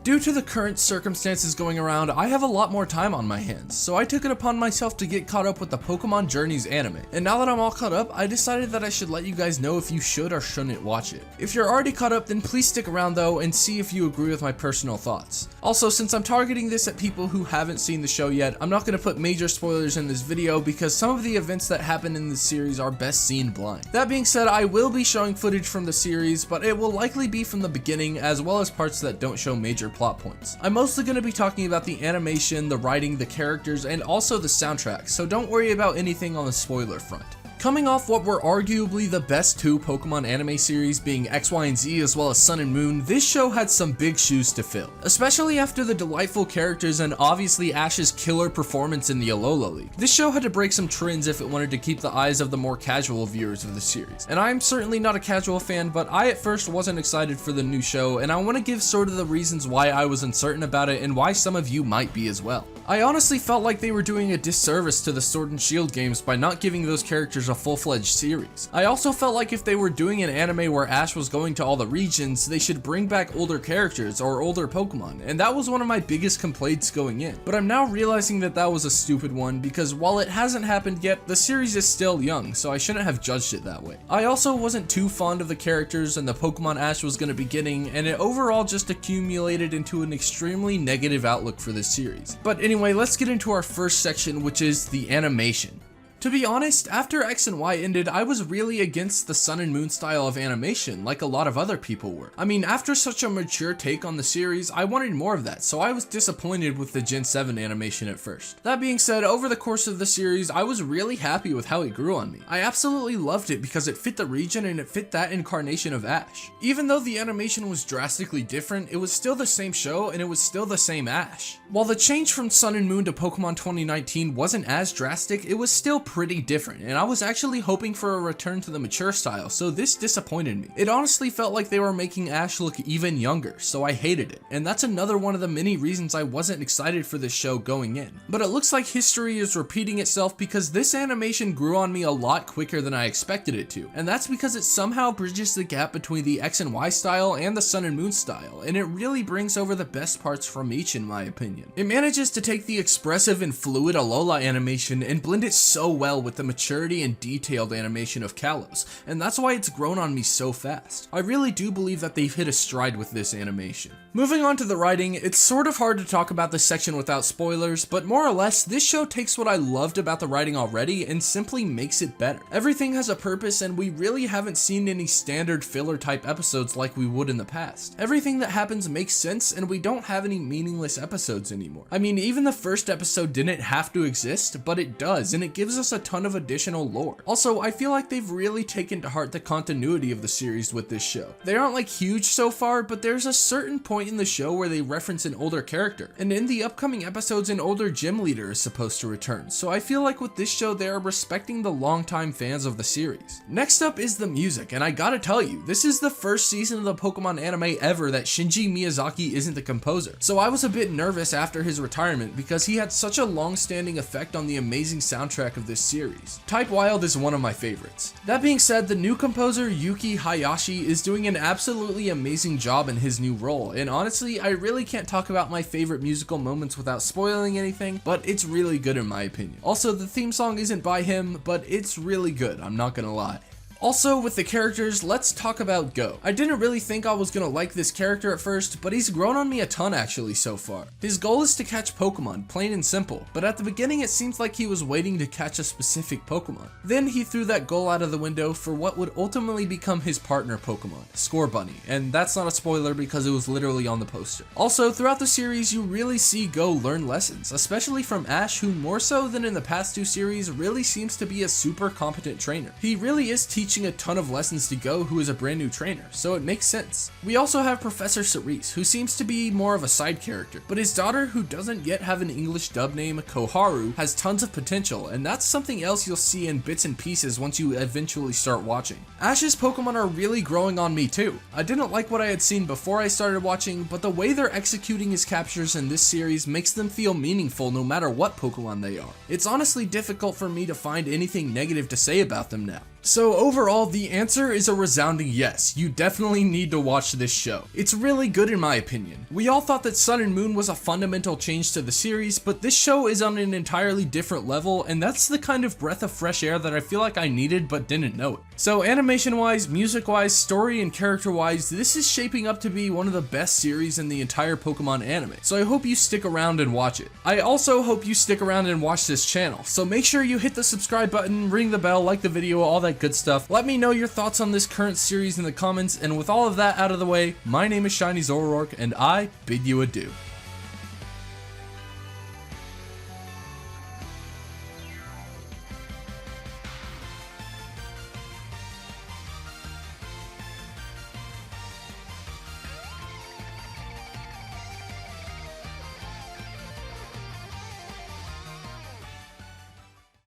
Due to the current circumstances going around, I have a lot more time on my hands, so I took it upon myself to get caught up with the Pokemon Journeys anime. And now that I'm all caught up, I decided that I should let you guys know if you should or shouldn't watch it. If you're already caught up, then please stick around though and see if you agree with my personal thoughts. Also, since I'm targeting this at people who haven't seen the show yet, I'm not going to put major spoilers in this video because some of the events that happen in this series are best seen blind. That being said, I will be showing footage from the series, but it will likely be from the beginning as well as parts that don't show major plot points. I'm mostly going to be talking about the animation, the writing, the characters, and also the soundtrack, so don't worry about anything on the spoiler front. Coming off what were arguably the best two Pokemon anime series being X, Y, and Z as well as Sun and Moon, this show had some big shoes to fill. Especially after the delightful characters and obviously Ash's killer performance in the Alola League. This show had to break some trends if it wanted to keep the eyes of the more casual viewers of the series. And I'm certainly not a casual fan, but I at first wasn't excited for the new show, and I want to give sort of the reasons why I was uncertain about it and why some of you might be as well. I honestly felt like they were doing a disservice to the Sword and Shield games by not giving those characters a full-fledged series. I also felt like if they were doing an anime where Ash was going to all the regions, they should bring back older characters or older Pokemon, and that was one of my biggest complaints going in. But I'm now realizing that that was a stupid one because while it hasn't happened yet, the series is still young, so I shouldn't have judged it that way. I also wasn't too fond of the characters and the Pokemon Ash was going to be getting, and it overall just accumulated into an extremely negative outlook for this series. But anyway, let's get into our first section, which is the animation. To be honest, after X and Y ended, I was really against the Sun and Moon style of animation, like a lot of other people were. I mean, after such a mature take on the series, I wanted more of that, so I was disappointed with the Gen 7 animation at first. That being said, over the course of the series, I was really happy with how it grew on me. I absolutely loved it because it fit the region and it fit that incarnation of Ash. Even though the animation was drastically different, it was still the same show and it was still the same Ash. While the change from Sun and Moon to Pokemon 2019 wasn't as drastic, it was still pretty different, and I was actually hoping for a return to the mature style, so this disappointed me. It honestly felt like they were making Ash look even younger, so I hated it, and that's another one of the many reasons I wasn't excited for this show going in. But it looks like history is repeating itself because this animation grew on me a lot quicker than I expected it to, and that's because it somehow bridges the gap between the X and Y style and the Sun and Moon style, and it really brings over the best parts from each in my opinion. It manages to take the expressive and fluid Alola animation and blend it so well with the maturity and detailed animation of Kalos, and that's why it's grown on me so fast. I really do believe that they've hit a stride with this animation. Moving on to the writing, it's sort of hard to talk about this section without spoilers, but more or less, this show takes what I loved about the writing already and simply makes it better. Everything has a purpose, and we really haven't seen any standard filler type episodes like we would in the past. Everything that happens makes sense, and we don't have any meaningless episodes anymore. I mean, even the first episode didn't have to exist, but it does, and it gives us a ton of additional lore. Also, I feel like they've really taken to heart the continuity of the series with this show. They aren't like huge so far, but there's a certain point in the show where they reference an older character, and in the upcoming episodes an older gym leader is supposed to return, so I feel like with this show they are respecting the longtime fans of the series. Next up is the music, and I gotta tell you, this is the first season of the Pokemon anime ever that Shinji Miyazaki isn't the composer, so I was a bit nervous after his retirement because he had such a long-standing effect on the amazing soundtrack of this series. Type Wild is one of my favorites. That being said, the new composer Yuki Hayashi is doing an absolutely amazing job in his new role, and honestly, I really can't talk about my favorite musical moments without spoiling anything, but it's really good in my opinion. Also, the theme song isn't by him, but it's really good, I'm not gonna lie. Also, with the characters, let's talk about Go. I didn't really think I was gonna like this character at first, but he's grown on me a ton actually so far. His goal is to catch Pokemon, plain and simple, but at the beginning it seems like he was waiting to catch a specific Pokemon. Then he threw that goal out of the window for what would ultimately become his partner Pokemon, Scorbunny, and that's not a spoiler because it was literally on the poster. Also, throughout the series, you really see Go learn lessons, especially from Ash, who more so than in the past two series really seems to be a super competent trainer. He really is teaching a ton of lessons to Go, who is a brand new trainer, so it makes sense. We also have Professor Cerise, who seems to be more of a side character, but his daughter, who doesn't yet have an English dub name, Koharu, has tons of potential, and that's something else you'll see in bits and pieces once you eventually start watching. Ash's Pokemon are really growing on me too. I didn't like what I had seen before I started watching, but the way they're executing his captures in this series makes them feel meaningful no matter what Pokemon they are. It's honestly difficult for me to find anything negative to say about them now. So overall, the answer is a resounding yes. You definitely need to watch this show. It's really good in my opinion. We all thought that Sun and Moon was a fundamental change to the series, but this show is on an entirely different level, and that's the kind of breath of fresh air that I feel like I needed but didn't know it. So animation-wise, music-wise, story and character-wise, this is shaping up to be one of the best series in the entire Pokemon anime. So I hope you stick around and watch it. I also hope you stick around and watch this channel. So make sure you hit the subscribe button, ring the bell, like the video, all that good stuff. Let me know your thoughts on this current series in the comments, and with all of that out of the way, my name is Shiny Zoroark, and I bid you adieu.